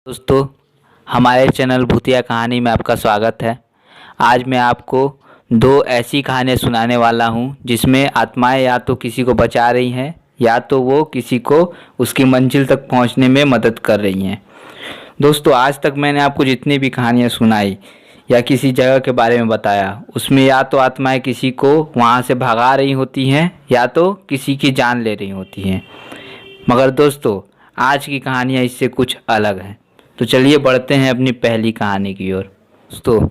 दोस्तों, हमारे चैनल भूतिया कहानी में आपका स्वागत है। आज मैं आपको दो ऐसी कहानियाँ सुनाने वाला हूँ जिसमें आत्माएं या तो किसी को बचा रही हैं या तो वो किसी को उसकी मंजिल तक पहुँचने में मदद कर रही हैं। दोस्तों, आज तक मैंने आपको जितनी भी कहानियाँ सुनाई या किसी जगह के बारे में बताया, उसमें या तो आत्माएं किसी को वहाँ से भगा रही होती हैं या तो किसी की जान ले रही होती हैं। मगर दोस्तों, आज की कहानियाँ इससे कुछ अलग हैं। तो चलिए बढ़ते हैं अपनी पहली कहानी की ओर। दोस्तों,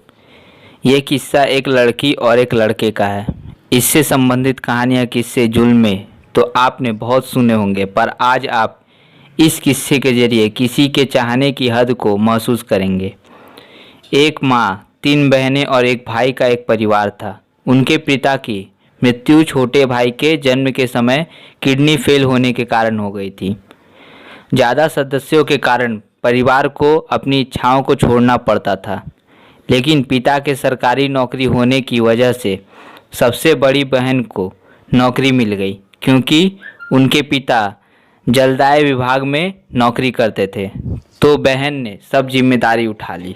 ये किस्सा एक लड़की और एक लड़के का है। इससे संबंधित कहानियाँ, किस्से, जुल्मे तो आपने बहुत सुने होंगे, पर आज आप इस किस्से के जरिए किसी के चाहने की हद को महसूस करेंगे। एक माँ, 3 बहनें और एक भाई का एक परिवार था। उनके पिता की मृत्यु छोटे भाई के जन्म के समय किडनी फेल होने के कारण हो गई थी। ज़्यादा सदस्यों के कारण परिवार को अपनी इच्छाओं को छोड़ना पड़ता था, लेकिन पिता के सरकारी नौकरी होने की वजह से सबसे बड़ी बहन को नौकरी मिल गई, क्योंकि उनके पिता जलदाय विभाग में नौकरी करते थे। तो बहन ने सब जिम्मेदारी उठा ली।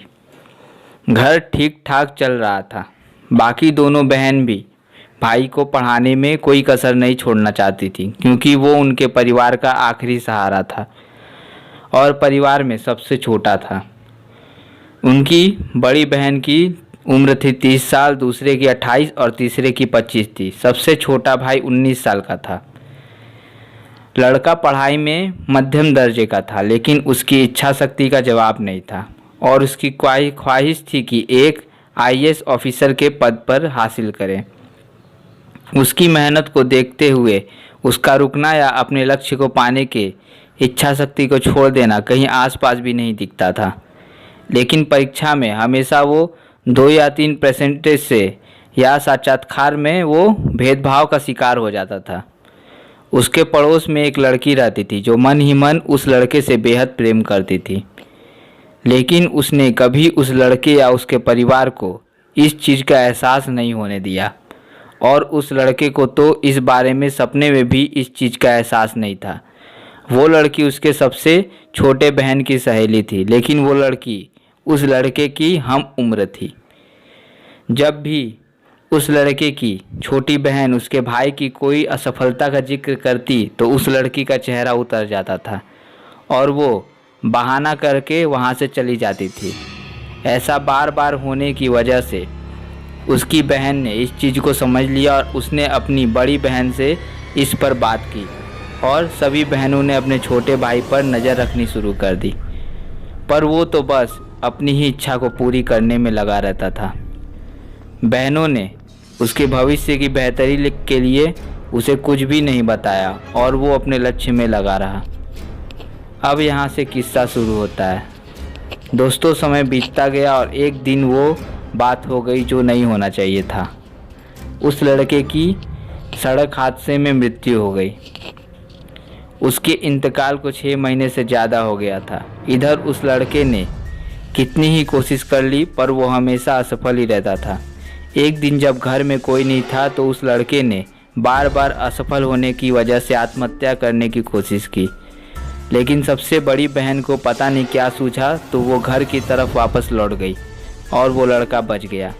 घर ठीक ठाक चल रहा था। बाकी दोनों बहन भी भाई को पढ़ाने में कोई कसर नहीं छोड़ना चाहती थी, क्योंकि वो उनके परिवार का आखिरी सहारा था और परिवार में सबसे छोटा था। उनकी बड़ी बहन की उम्र थी 30 साल, दूसरे की 28 और तीसरे की 25 थी। सबसे छोटा भाई 19 साल का था। लड़का पढ़ाई में मध्यम दर्जे का था, लेकिन उसकी इच्छा शक्ति का जवाब नहीं था और उसकी ख्वाहिश थी कि एक IAS ऑफिसर के पद पर हासिल करे। उसकी मेहनत को देखते हुए उसका रुकना या अपने लक्ष्य को पाने के इच्छा शक्ति को छोड़ देना कहीं आसपास भी नहीं दिखता था। लेकिन परीक्षा में हमेशा वो 2 या 3% से या साक्षात्कार में वो भेदभाव का शिकार हो जाता था। उसके पड़ोस में एक लड़की रहती थी जो मन ही मन उस लड़के से बेहद प्रेम करती थी, लेकिन उसने कभी उस लड़के या उसके परिवार को इस चीज़ का एहसास नहीं होने दिया और उस लड़के को तो इस बारे में सपने में भी इस चीज़ का एहसास नहीं था। वो लड़की उसके सबसे छोटे बहन की सहेली थी, लेकिन वो लड़की उस लड़के की हम उम्र थी। जब भी उस लड़के की छोटी बहन उसके भाई की कोई असफलता का जिक्र करती तो उस लड़की का चेहरा उतर जाता था और वो बहाना करके वहाँ से चली जाती थी। ऐसा बार बार होने की वजह से उसकी बहन ने इस चीज़ को समझ लिया और उसने अपनी बड़ी बहन से इस पर बात की और सभी बहनों ने अपने छोटे भाई पर नज़र रखनी शुरू कर दी। पर वो तो बस अपनी ही इच्छा को पूरी करने में लगा रहता था। बहनों ने उसके भविष्य की बेहतरी के लिए उसे कुछ भी नहीं बताया और वो अपने लक्ष्य में लगा रहा। अब यहाँ से किस्सा शुरू होता है। दोस्तों, समय बीतता गया और एक दिन वो बात हो गई जो नहीं होना चाहिए था। उस लड़के की सड़क हादसे में मृत्यु हो गई। उसके इंतकाल को 6 महीने से ज़्यादा हो गया था। इधर उस लड़के ने कितनी ही कोशिश कर ली, पर वो हमेशा असफल ही रहता था। एक दिन जब घर में कोई नहीं था तो उस लड़के ने बार बार असफल होने की वजह से आत्महत्या करने की कोशिश की, लेकिन सबसे बड़ी बहन को पता नहीं क्या सूझा तो वो घर की तरफ वापस लौट गई और वो लड़का बच गया।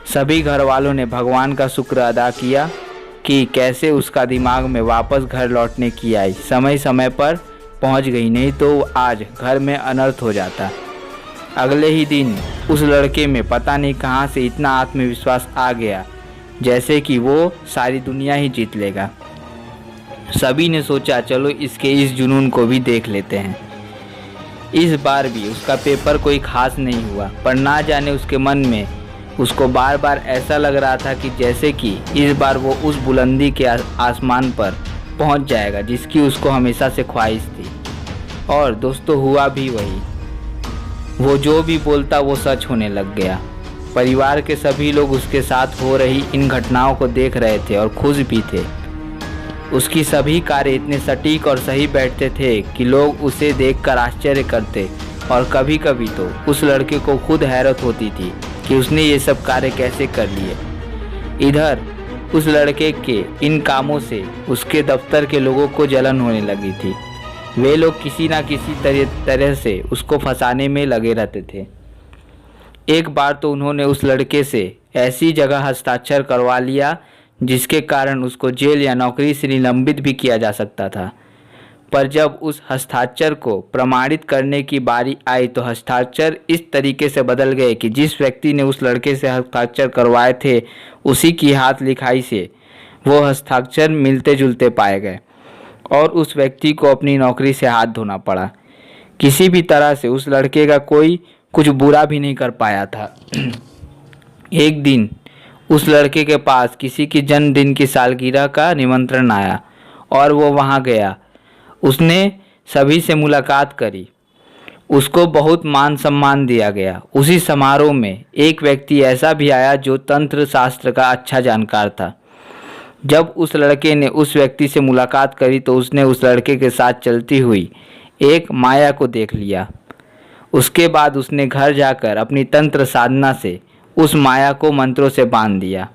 सभी घर वालों ने भगवान का शुक्र अदा किया कि कैसे उसका दिमाग में वापस घर लौटने की आई, समय समय पर पहुंच गई, नहीं तो आज घर में अनर्थ हो जाता। अगले ही दिन उस लड़के में पता नहीं कहां से इतना आत्मविश्वास आ गया जैसे कि वो सारी दुनिया ही जीत लेगा। सभी ने सोचा चलो इसके इस जुनून को भी देख लेते हैं। इस बार भी उसका पेपर कोई खास नहीं हुआ, पर ना जाने उसके मन में उसको बार बार ऐसा लग रहा था कि जैसे कि इस बार वो उस बुलंदी के आसमान पर पहुंच जाएगा जिसकी उसको हमेशा से ख्वाहिश थी। और दोस्तों, हुआ भी वही। वो जो भी बोलता वो सच होने लग गया। परिवार के सभी लोग उसके साथ हो रही इन घटनाओं को देख रहे थे और खुश भी थे। उसकी सभी कार्य इतने सटीक और सही बैठते थे कि लोग उसे देखकर आश्चर्य करते और कभी कभी तो उस लड़के को खुद हैरत होती थी कि उसने ये सब कार्य कैसे कर लिए। इधर उस लड़के के इन कामों से उसके दफ्तर के लोगों को जलन होने लगी थी। वे लोग किसी ना किसी तरह से उसको फंसाने में लगे रहते थे। एक बार तो उन्होंने उस लड़के से ऐसी जगह हस्ताक्षर करवा लिया जिसके कारण उसको जेल या नौकरी से निलंबित भी किया जा सकता था। पर जब उस हस्ताक्षर को प्रमाणित करने की बारी आई तो हस्ताक्षर इस तरीके से बदल गए कि जिस व्यक्ति ने उस लड़के से हस्ताक्षर करवाए थे उसी की हाथ लिखाई से वो हस्ताक्षर मिलते जुलते पाए गए और उस व्यक्ति को अपनी नौकरी से हाथ धोना पड़ा। किसी भी तरह से उस लड़के का कोई कुछ बुरा भी नहीं कर पाया था। एक दिन उस लड़के के पास किसी की जन्मदिन की सालगिरह का निमंत्रण आया और वो वहाँ गया। उसने सभी से मुलाकात करी। उसको बहुत मान सम्मान दिया गया। उसी समारोह में एक व्यक्ति ऐसा भी आया जो तंत्र शास्त्र का अच्छा जानकार था। जब उस लड़के ने उस व्यक्ति से मुलाकात करी तो उसने उस लड़के के साथ चलती हुई एक माया को देख लिया। उसके बाद उसने घर जाकर अपनी तंत्र साधना से उस माया को मंत्रों से बांध दिया।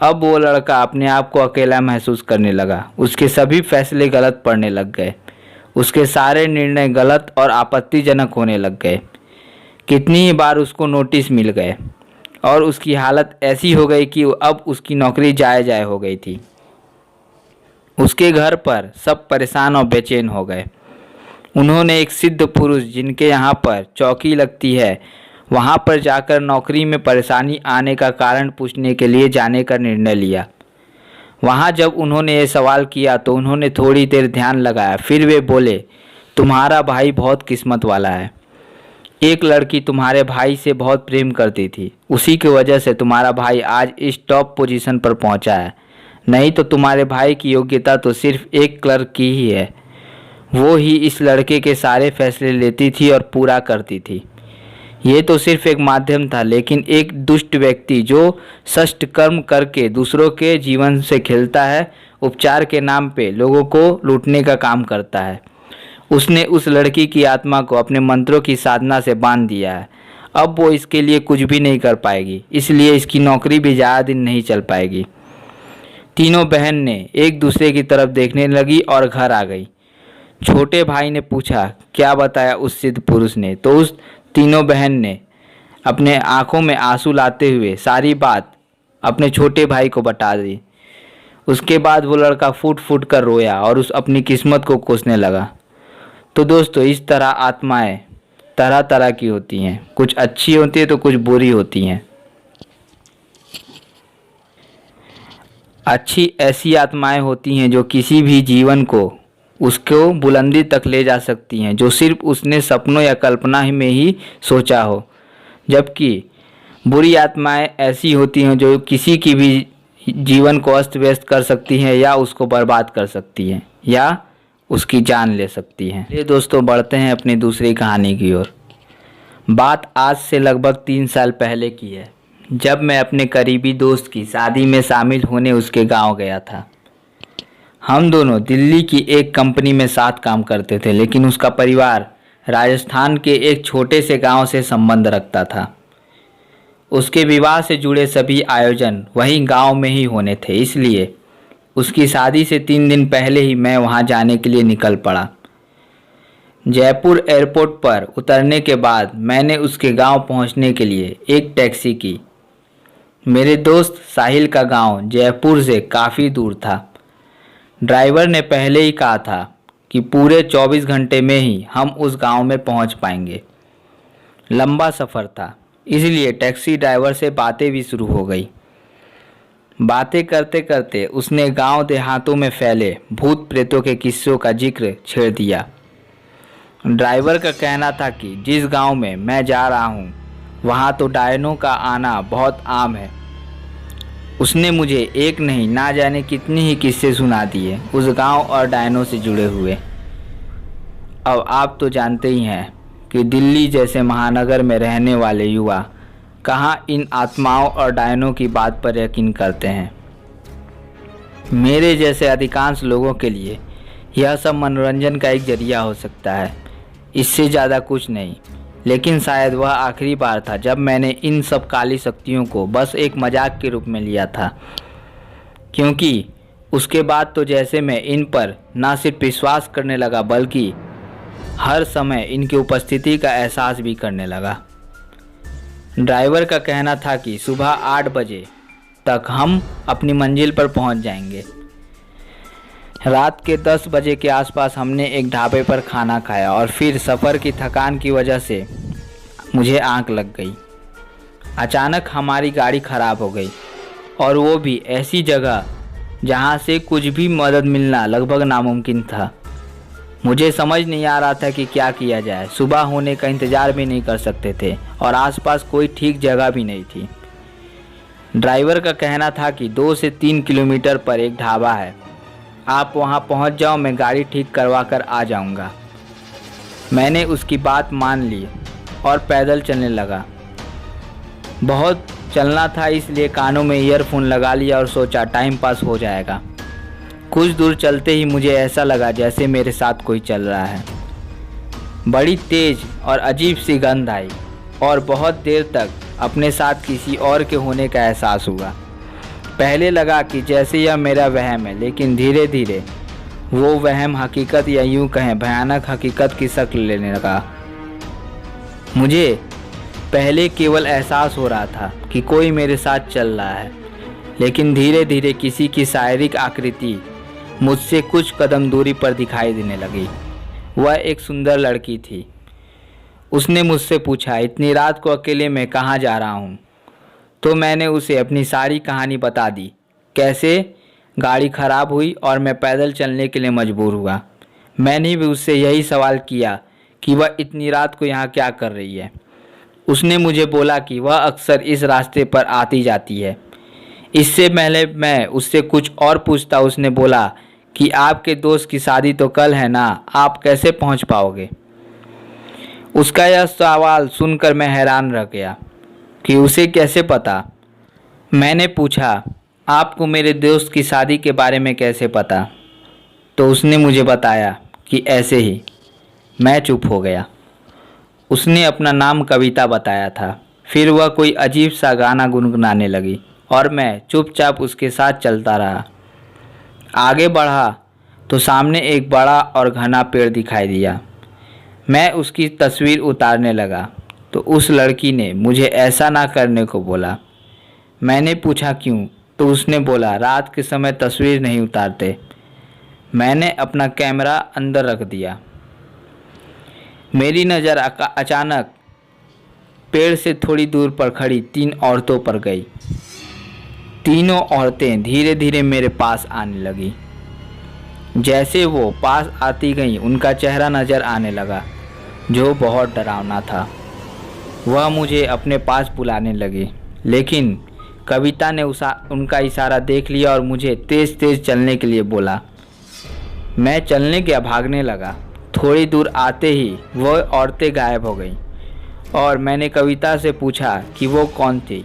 अब वो लड़का अपने आप को अकेला महसूस करने लगा। उसके सभी फैसले गलत पड़ने लग गए। उसके सारे निर्णय गलत और आपत्तिजनक होने लग गए। कितनी ही बार उसको नोटिस मिल गए और उसकी हालत ऐसी हो गई कि अब उसकी नौकरी जाए हो गई थी। उसके घर पर सब परेशान और बेचैन हो गए। उन्होंने एक सिद्ध पुरुष जिनके यहाँ पर चौकी लगती है वहाँ पर जाकर नौकरी में परेशानी आने का कारण पूछने के लिए जाने का निर्णय लिया। वहाँ जब उन्होंने ये सवाल किया तो उन्होंने थोड़ी देर ध्यान लगाया। फिर वे बोले, तुम्हारा भाई बहुत किस्मत वाला है। एक लड़की तुम्हारे भाई से बहुत प्रेम करती थी। उसी की वजह से तुम्हारा भाई आज इस टॉप पोजीशन पर पहुँचा है। नहीं तो तुम्हारे भाई की योग्यता तो सिर्फ एक क्लर्क की ही है। वो ही इस लड़के के सारे फैसले लेती थी और पूरा करती थी। ये तो सिर्फ एक माध्यम था, लेकिन एक दुष्ट व्यक्ति जो सष्ट कर्म करके दूसरों के जीवन से खेलता है, उपचार के नाम पे लोगों को लूटने का काम करता है। उसने उस लड़की की आत्मा को अपने मंत्रों की साधना से बांध दिया है। अब वो इसके लिए कुछ भी नहीं कर पाएगी, इसलिए इसकी नौकरी भी ज़्यादा दिन नहीं चल पाएगी। तीनों बहन ने एक दूसरे की तरफ देखने लगी और घर आ गई। छोटे भाई ने पूछा, क्या बताया उस सिद्ध पुरुष ने? तो उस तीनों बहन ने अपने आंखों में आंसू लाते हुए सारी बात अपने छोटे भाई को बता दी। उसके बाद वो लड़का फूट फूट कर रोया और उस अपनी किस्मत को कोसने लगा। तो दोस्तों, इस तरह आत्माएं तरह तरह की होती हैं। कुछ अच्छी होती है तो कुछ बुरी होती हैं। अच्छी ऐसी आत्माएं होती हैं जो किसी भी जीवन को उसको बुलंदी तक ले जा सकती हैं, जो सिर्फ उसने सपनों या कल्पना ही में ही सोचा हो। जबकि बुरी आत्माएं ऐसी होती हैं जो किसी की भी जीवन को अस्त व्यस्त कर सकती हैं या उसको बर्बाद कर सकती हैं या उसकी जान ले सकती हैं। ये दोस्तों, बढ़ते हैं अपनी दूसरी कहानी की ओर। बात आज से लगभग 3 साल पहले की है, जब मैं अपने करीबी दोस्त की शादी में शामिल होने उसके गांव गया था। हम दोनों दिल्ली की एक कंपनी में साथ काम करते थे, लेकिन उसका परिवार राजस्थान के एक छोटे से गांव से संबंध रखता था। उसके विवाह से जुड़े सभी आयोजन वहीं गांव में ही होने थे, इसलिए उसकी शादी से 3 दिन पहले ही मैं वहां जाने के लिए निकल पड़ा। जयपुर एयरपोर्ट पर उतरने के बाद मैंने उसके गांव पहुंचने के लिए एक टैक्सी की। मेरे दोस्त साहिल का गांव जयपुर से काफ़ी दूर था। ड्राइवर ने पहले ही कहा था कि पूरे 24 घंटे में ही हम उस गांव में पहुंच पाएंगे। लंबा सफ़र था, इसलिए टैक्सी ड्राइवर से बातें भी शुरू हो गई। बातें करते करते उसने गांव देहातों में फैले भूत प्रेतों के किस्सों का जिक्र छेड़ दिया। ड्राइवर का कहना था कि जिस गांव में मैं जा रहा हूं, वहां तो डायनों का आना बहुत आम है। उसने मुझे एक नहीं ना जाने कितनी ही किस्से सुना दिए उस गांव और डायनों से जुड़े हुए। अब आप तो जानते ही हैं कि दिल्ली जैसे महानगर में रहने वाले युवा कहाँ इन आत्माओं और डायनों की बात पर यकीन करते हैं। मेरे जैसे अधिकांश लोगों के लिए यह सब मनोरंजन का एक जरिया हो सकता है, इससे ज़्यादा कुछ नहीं। लेकिन शायद वह आखिरी बार था जब मैंने इन सब काली शक्तियों को बस एक मजाक के रूप में लिया था, क्योंकि उसके बाद तो जैसे मैं इन पर ना सिर्फ विश्वास करने लगा बल्कि हर समय इनकी उपस्थिति का एहसास भी करने लगा। ड्राइवर का कहना था कि सुबह 8 बजे तक हम अपनी मंजिल पर पहुंच जाएंगे। रात के 10 बजे के आसपास हमने एक ढाबे पर खाना खाया और फिर सफ़र की थकान की वजह से मुझे आंख लग गई। अचानक हमारी गाड़ी ख़राब हो गई और वो भी ऐसी जगह जहाँ से कुछ भी मदद मिलना लगभग नामुमकिन था। मुझे समझ नहीं आ रहा था कि क्या किया जाए। सुबह होने का इंतज़ार भी नहीं कर सकते थे और आसपास कोई ठीक जगह भी नहीं थी। ड्राइवर का कहना था कि 2 से 3 किलोमीटर पर एक ढाबा है, आप वहां पहुंच जाओ, मैं गाड़ी ठीक करवा कर आ जाऊंगा। मैंने उसकी बात मान ली और पैदल चलने लगा। बहुत चलना था इसलिए कानों में ईयरफोन लगा लिया और सोचा टाइम पास हो जाएगा। कुछ दूर चलते ही मुझे ऐसा लगा जैसे मेरे साथ कोई चल रहा है। बड़ी तेज और अजीब सी गंध आई और बहुत देर तक अपने साथ किसी और के होने का एहसास हुआ। पहले लगा कि जैसे यह मेरा वहम है, लेकिन धीरे धीरे वो वहम हकीकत या यूं कहें भयानक हकीकत की शक्ल लेने लगा। मुझे पहले केवल एहसास हो रहा था कि कोई मेरे साथ चल रहा है, लेकिन धीरे धीरे किसी की शारीरिक आकृति मुझसे कुछ कदम दूरी पर दिखाई देने लगी। वह एक सुंदर लड़की थी। उसने मुझसे पूछा, इतनी रात को अकेले मैं कहाँ जा रहा हूँ? तो मैंने उसे अपनी सारी कहानी बता दी, कैसे गाड़ी ख़राब हुई और मैं पैदल चलने के लिए मजबूर हुआ। मैंने भी उससे यही सवाल किया कि वह इतनी रात को यहाँ क्या कर रही है। उसने मुझे बोला कि वह अक्सर इस रास्ते पर आती जाती है। इससे पहले मैं उससे कुछ और पूछता, उसने बोला कि आपके दोस्त की शादी तो कल है ना, आप कैसे पहुंच पाओगे? उसका यह सवाल सुनकर मैं हैरान रह गया कि उसे कैसे पता। मैंने पूछा, आपको मेरे दोस्त की शादी के बारे में कैसे पता? तो उसने मुझे बताया कि ऐसे ही। मैं चुप हो गया। उसने अपना नाम कविता बताया था। फिर वह कोई अजीब सा गाना गुनगुनाने लगी और मैं चुपचाप उसके साथ चलता रहा। आगे बढ़ा तो सामने एक बड़ा और घना पेड़ दिखाई दिया। मैं उसकी तस्वीर उतारने लगा तो उस लड़की ने मुझे ऐसा ना करने को बोला। मैंने पूछा क्यों? तो उसने बोला, रात के समय तस्वीर नहीं उतारते। मैंने अपना कैमरा अंदर रख दिया। मेरी नज़र अचानक पेड़ से थोड़ी दूर पर खड़ी 3 औरतों पर गई। तीनों औरतें धीरे धीरे मेरे पास आने लगी। जैसे वो पास आती गईं, उनका चेहरा नज़र आने लगा जो बहुत डरावना था। वह मुझे अपने पास बुलाने लगी, लेकिन कविता ने उनका इशारा देख लिया और मुझे तेज़ तेज़ चलने के लिए बोला। मैं चलने गया, भागने लगा। थोड़ी दूर आते ही वह औरतें गायब हो गईं और मैंने कविता से पूछा कि वो कौन थी।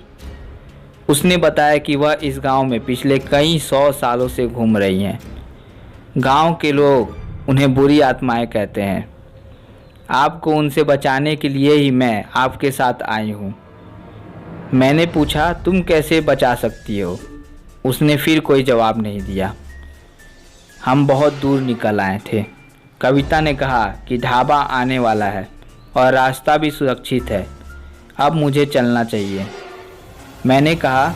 उसने बताया कि वह इस गांव में पिछले कई 100 सालों से घूम रही हैं। गांव के लोग उन्हें बुरी आत्माएं कहते हैं। आपको उनसे बचाने के लिए ही मैं आपके साथ आई हूँ। मैंने पूछा, तुम कैसे बचा सकती हो? उसने फिर कोई जवाब नहीं दिया। हम बहुत दूर निकल आए थे। कविता ने कहा कि ढाबा आने वाला है और रास्ता भी सुरक्षित है, अब मुझे चलना चाहिए। मैंने कहा,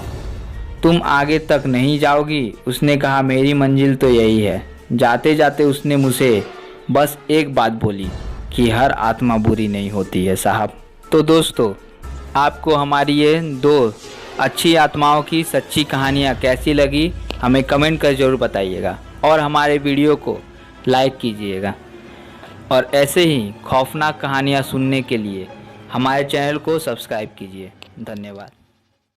तुम आगे तक नहीं जाओगी? उसने कहा, मेरी मंजिल तो यही है। जाते जाते उसने मुझे बस एक बात बोली कि हर आत्मा बुरी नहीं होती है साहब। तो दोस्तों, आपको हमारी ये 2 अच्छी आत्माओं की सच्ची कहानियाँ कैसी लगी हमें कमेंट कर ज़रूर बताइएगा और हमारे वीडियो को लाइक कीजिएगा और ऐसे ही खौफनाक कहानियाँ सुनने के लिए हमारे चैनल को सब्सक्राइब कीजिए। धन्यवाद।